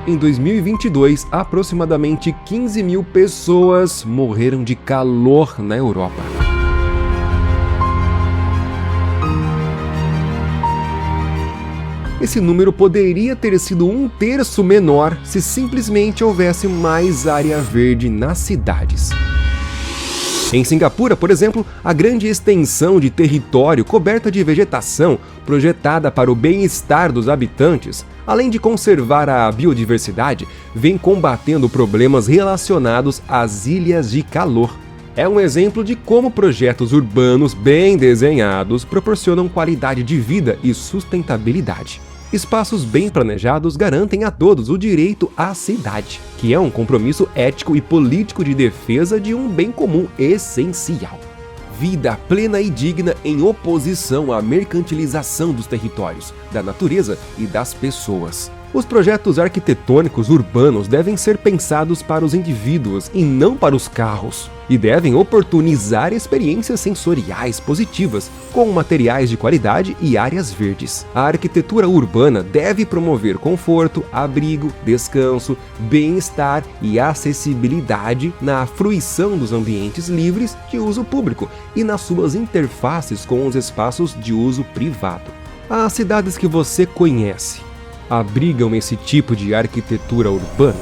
Em 2022, aproximadamente 15 mil pessoas morreram de calor na Europa. Esse número poderia ter sido 1/3 menor se simplesmente houvesse mais área verde nas cidades. Em Singapura, por exemplo, a grande extensão de território coberta de vegetação, projetada para o bem-estar dos habitantes, além de conservar a biodiversidade, vem combatendo problemas relacionados às ilhas de calor. É um exemplo de como projetos urbanos bem desenhados proporcionam qualidade de vida e sustentabilidade. Espaços bem planejados garantem a todos o direito à cidade, que é um compromisso ético e político de defesa de um bem comum essencial. Vida plena e digna em oposição à mercantilização dos territórios, da natureza e das pessoas. Os projetos arquitetônicos urbanos devem ser pensados para os indivíduos e não para os carros, e devem oportunizar experiências sensoriais positivas, com materiais de qualidade e áreas verdes. A arquitetura urbana deve promover conforto, abrigo, descanso, bem-estar e acessibilidade na fruição dos ambientes livres de uso público e nas suas interfaces com os espaços de uso privado. As cidades que você conhece abrigam esse tipo de arquitetura urbana?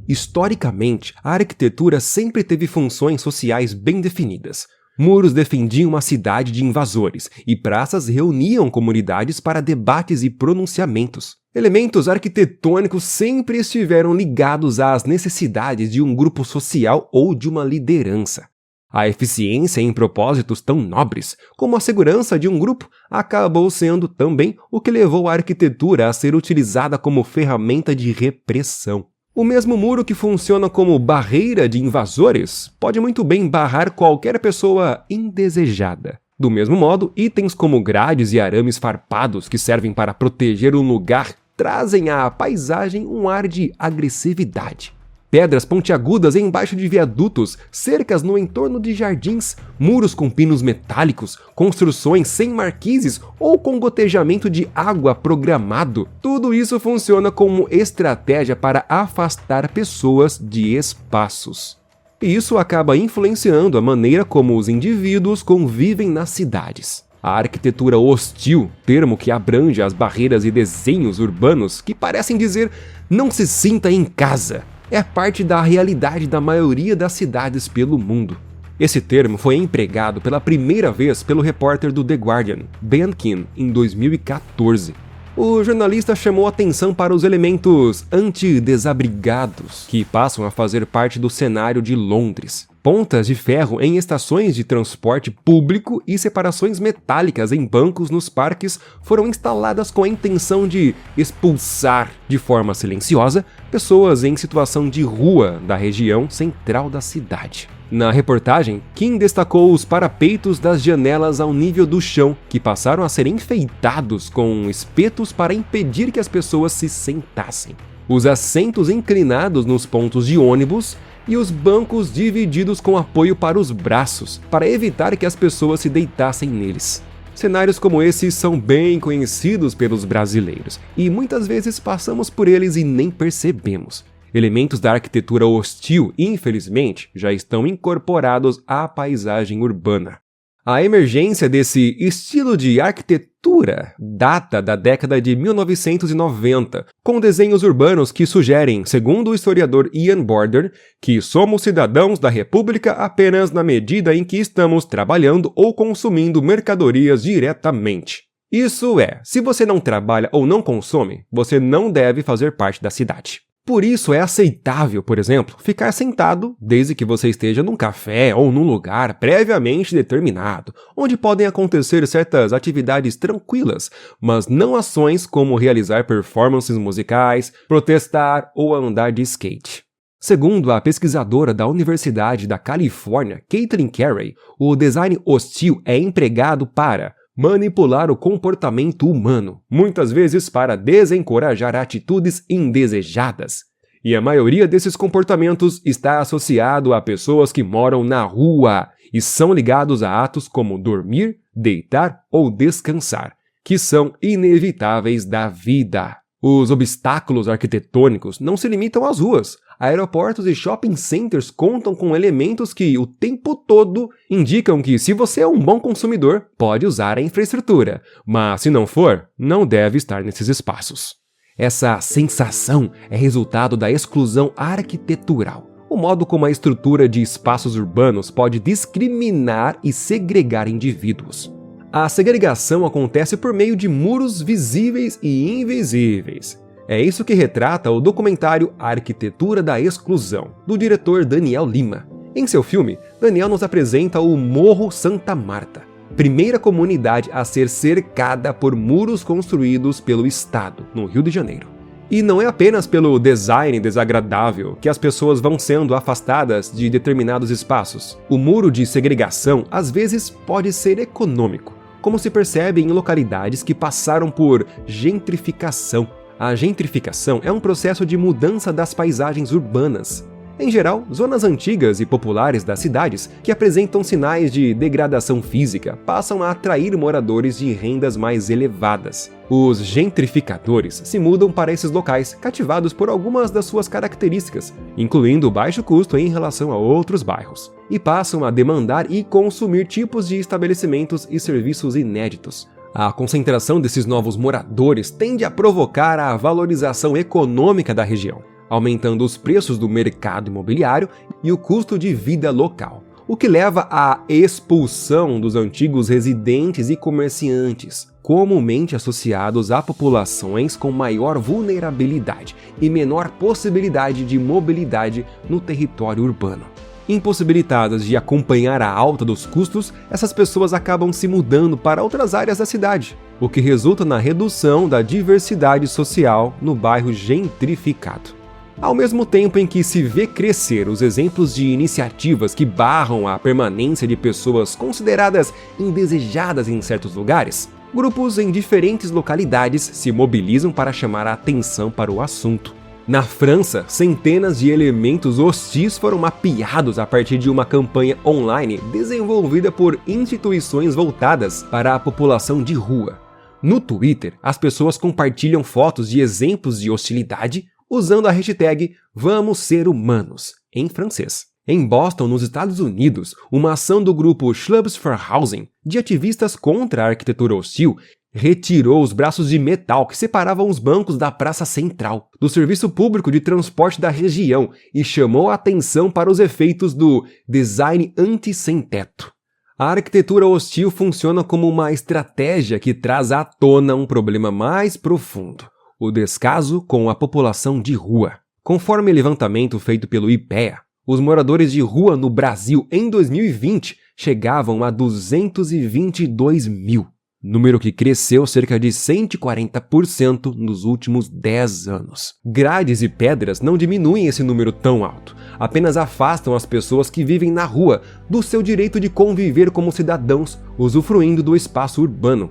Historicamente, a arquitetura sempre teve funções sociais bem definidas. Muros defendiam a cidade de invasores, e praças reuniam comunidades para debates e pronunciamentos. Elementos arquitetônicos sempre estiveram ligados às necessidades de um grupo social ou de uma liderança. A eficiência em propósitos tão nobres, como a segurança de um grupo, acabou sendo também o que levou a arquitetura a ser utilizada como ferramenta de repressão. O mesmo muro que funciona como barreira de invasores pode muito bem barrar qualquer pessoa indesejada. Do mesmo modo, itens como grades e arames farpados que servem para proteger um lugar trazem à paisagem um ar de agressividade. Pedras pontiagudas embaixo de viadutos, cercas no entorno de jardins, muros com pinos metálicos, construções sem marquises ou com gotejamento de água programado. Tudo isso funciona como estratégia para afastar pessoas de espaços. E isso acaba influenciando a maneira como os indivíduos convivem nas cidades. A arquitetura hostil, termo que abrange as barreiras e desenhos urbanos que parecem dizer "não se sinta em casa", é parte da realidade da maioria das cidades pelo mundo. Esse termo foi empregado pela primeira vez pelo repórter do The Guardian, Ben Keane, em 2014. O jornalista chamou atenção para os elementos anti-desabrigados, que passam a fazer parte do cenário de Londres. Pontas de ferro em estações de transporte público e separações metálicas em bancos nos parques foram instaladas com a intenção de expulsar, de forma silenciosa, pessoas em situação de rua da região central da cidade. Na reportagem, Kim destacou os parapeitos das janelas ao nível do chão, que passaram a ser enfeitados com espetos para impedir que as pessoas se sentassem. Os assentos inclinados nos pontos de ônibus e os bancos divididos com apoio para os braços, para evitar que as pessoas se deitassem neles. Cenários como esses são bem conhecidos pelos brasileiros, e muitas vezes passamos por eles e nem percebemos. Elementos da arquitetura hostil, infelizmente, já estão incorporados à paisagem urbana. A emergência desse estilo de arquitetura data da década de 1990, com desenhos urbanos que sugerem, segundo o historiador Ian Border, que somos cidadãos da República apenas na medida em que estamos trabalhando ou consumindo mercadorias diretamente. Isso é, se você não trabalha ou não consome, você não deve fazer parte da cidade. Por isso é aceitável, por exemplo, ficar sentado desde que você esteja num café ou num lugar previamente determinado, onde podem acontecer certas atividades tranquilas, mas não ações como realizar performances musicais, protestar ou andar de skate. Segundo a pesquisadora da Universidade da Califórnia, Caitlin Carey, o design hostil é empregado para manipular o comportamento humano, muitas vezes para desencorajar atitudes indesejadas. E a maioria desses comportamentos está associado a pessoas que moram na rua e são ligados a atos como dormir, deitar ou descansar. que são inevitáveis da vida. Os obstáculos arquitetônicos não se limitam às ruas. Aeroportos e shopping centers contam com elementos que, o tempo todo, indicam que, se você é um bom consumidor, pode usar a infraestrutura, mas, se não for, não deve estar nesses espaços. Essa sensação é resultado da exclusão arquitetural, o modo como a estrutura de espaços urbanos pode discriminar e segregar indivíduos. A segregação acontece por meio de muros visíveis e invisíveis. É isso que retrata o documentário Arquitetura da Exclusão, do diretor Daniel Lima. Em seu filme, Daniel nos apresenta o Morro Santa Marta, primeira comunidade a ser cercada por muros construídos pelo Estado, no Rio de Janeiro. E não é apenas pelo design desagradável que as pessoas vão sendo afastadas de determinados espaços. O muro de segregação às vezes pode ser econômico, como se percebe em localidades que passaram por gentrificação. A gentrificação é um processo de mudança das paisagens urbanas. Em geral, zonas antigas e populares das cidades, que apresentam sinais de degradação física, passam a atrair moradores de rendas mais elevadas. Os gentrificadores se mudam para esses locais, cativados por algumas das suas características, incluindo o baixo custo em relação a outros bairros, e passam a demandar e consumir tipos de estabelecimentos e serviços inéditos. A concentração desses novos moradores tende a provocar a valorização econômica da região, aumentando os preços do mercado imobiliário e o custo de vida local, o que leva à expulsão dos antigos residentes e comerciantes, comumente associados a populações com maior vulnerabilidade e menor possibilidade de mobilidade no território urbano. Impossibilitadas de acompanhar a alta dos custos, essas pessoas acabam se mudando para outras áreas da cidade, o que resulta na redução da diversidade social no bairro gentrificado. Ao mesmo tempo em que se vê crescer os exemplos de iniciativas que barram a permanência de pessoas consideradas indesejadas em certos lugares, grupos em diferentes localidades se mobilizam para chamar a atenção para o assunto. Na França, centenas de elementos hostis foram mapeados a partir de uma campanha online desenvolvida por instituições voltadas para a população de rua. No Twitter, as pessoas compartilham fotos de exemplos de hostilidade usando a hashtag Vamos Ser Humanos, em francês. Em Boston, nos Estados Unidos, uma ação do grupo Schlubs for Housing, de ativistas contra a arquitetura hostil, retirou os braços de metal que separavam os bancos da praça central do serviço público de transporte da região e chamou a atenção para os efeitos do design anti-sem-teto. A arquitetura hostil funciona como uma estratégia que traz à tona um problema mais profundo: o descaso com a população de rua. Conforme levantamento feito pelo IPEA, os moradores de rua no Brasil em 2020 chegavam a 222 mil, número que cresceu cerca de 140% nos últimos 10 anos. Grades e pedras não diminuem esse número tão alto, apenas afastam as pessoas que vivem na rua do seu direito de conviver como cidadãos, usufruindo do espaço urbano.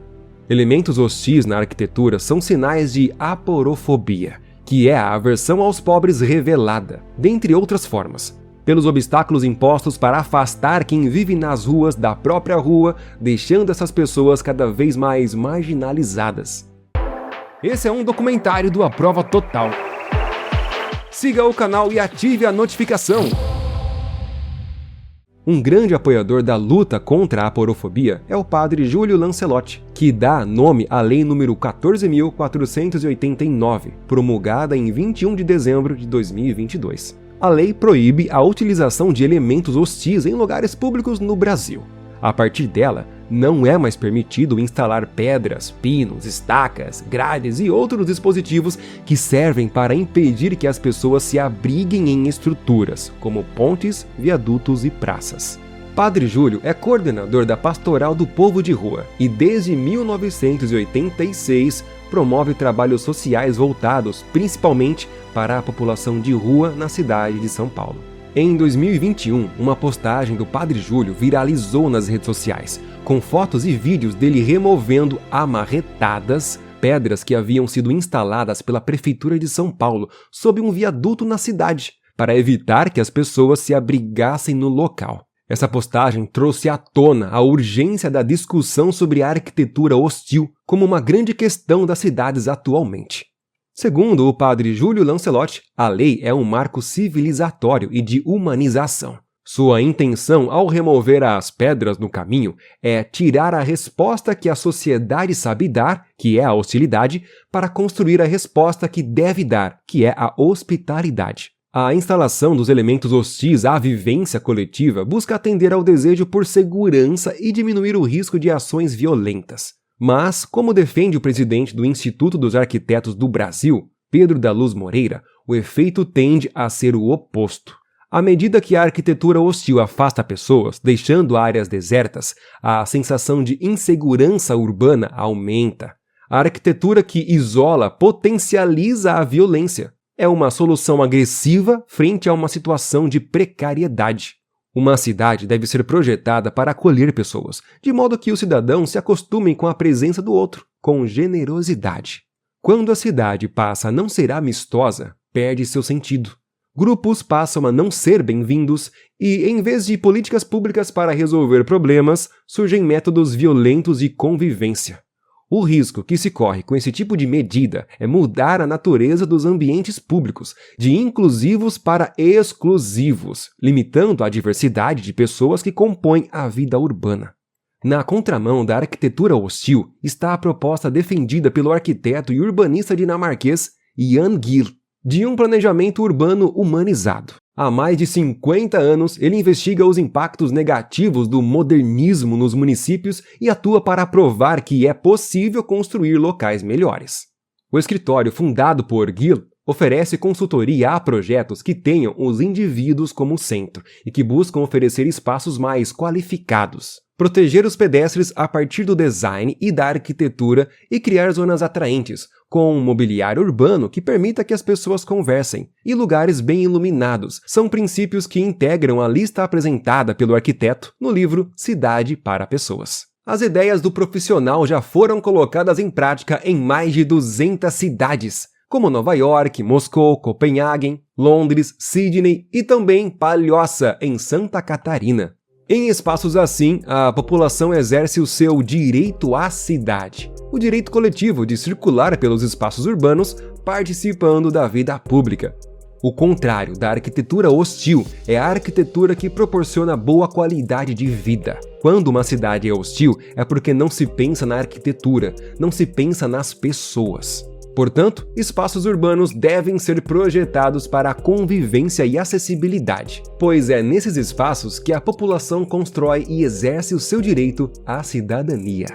Elementos hostis na arquitetura são sinais de aporofobia, que é a aversão aos pobres revelada, dentre outras formas, pelos obstáculos impostos para afastar quem vive nas ruas da própria rua, deixando essas pessoas cada vez mais marginalizadas. Esse é um documentário do A Prova Total. Siga o canal e ative a notificação. Um grande apoiador da luta contra a aporofobia é o padre Júlio Lancelotti, que dá nome à Lei nº 14.489, promulgada em 21 de dezembro de 2022. A lei proíbe a utilização de elementos hostis em lugares públicos no Brasil. A partir dela, não é mais permitido instalar pedras, pinos, estacas, grades e outros dispositivos que servem para impedir que as pessoas se abriguem em estruturas, como pontes, viadutos e praças. Padre Júlio é coordenador da Pastoral do Povo de Rua e, desde 1986, promove trabalhos sociais voltados principalmente para a população de rua na cidade de São Paulo. Em 2021, uma postagem do Padre Júlio viralizou nas redes sociais, com fotos e vídeos dele removendo amarretadas pedras que haviam sido instaladas pela Prefeitura de São Paulo sob um viaduto na cidade, para evitar que as pessoas se abrigassem no local. Essa postagem trouxe à tona a urgência da discussão sobre a arquitetura hostil como uma grande questão das cidades atualmente. Segundo o padre Júlio Lancelotti, a lei é um marco civilizatório e de humanização. Sua intenção ao remover as pedras no caminho é tirar a resposta que a sociedade sabe dar, que é a hostilidade, para construir a resposta que deve dar, que é a hospitalidade. A instalação dos elementos hostis à vivência coletiva busca atender ao desejo por segurança e diminuir o risco de ações violentas. Mas, como defende o presidente do Instituto dos Arquitetos do Brasil, Pedro da Luz Moreira, o efeito tende a ser o oposto. À medida que a arquitetura hostil afasta pessoas, deixando áreas desertas, a sensação de insegurança urbana aumenta. A arquitetura que isola potencializa a violência. É uma solução agressiva frente a uma situação de precariedade. Uma cidade deve ser projetada para acolher pessoas, de modo que os cidadãos se acostumem com a presença do outro, com generosidade. Quando a cidade passa a não ser amistosa, perde seu sentido. Grupos passam a não ser bem-vindos e, em vez de políticas públicas para resolver problemas, surgem métodos violentos de convivência. O risco que se corre com esse tipo de medida é mudar a natureza dos ambientes públicos, de inclusivos para exclusivos, limitando a diversidade de pessoas que compõem a vida urbana. Na contramão da arquitetura hostil está a proposta defendida pelo arquiteto e urbanista dinamarquês Jan Gehl, de um planejamento urbano humanizado. Há mais de 50 anos, ele investiga os impactos negativos do modernismo nos municípios e atua para provar que é possível construir locais melhores. O escritório fundado por Gehl oferece consultoria a projetos que tenham os indivíduos como centro e que buscam oferecer espaços mais qualificados, proteger os pedestres a partir do design e da arquitetura e criar zonas atraentes, com um mobiliário urbano que permita que as pessoas conversem, e lugares bem iluminados, são princípios que integram a lista apresentada pelo arquiteto no livro Cidade para Pessoas. As ideias do profissional já foram colocadas em prática em mais de 200 cidades, como Nova York, Moscou, Copenhague, Londres, Sydney e também Palhoça, em Santa Catarina. Em espaços assim, a população exerce o seu direito à cidade, o direito coletivo de circular pelos espaços urbanos, participando da vida pública. O contrário da arquitetura hostil é a arquitetura que proporciona boa qualidade de vida. Quando uma cidade é hostil, é porque não se pensa na arquitetura, não se pensa nas pessoas. Portanto, espaços urbanos devem ser projetados para a convivência e acessibilidade, pois é nesses espaços que a população constrói e exerce o seu direito à cidadania.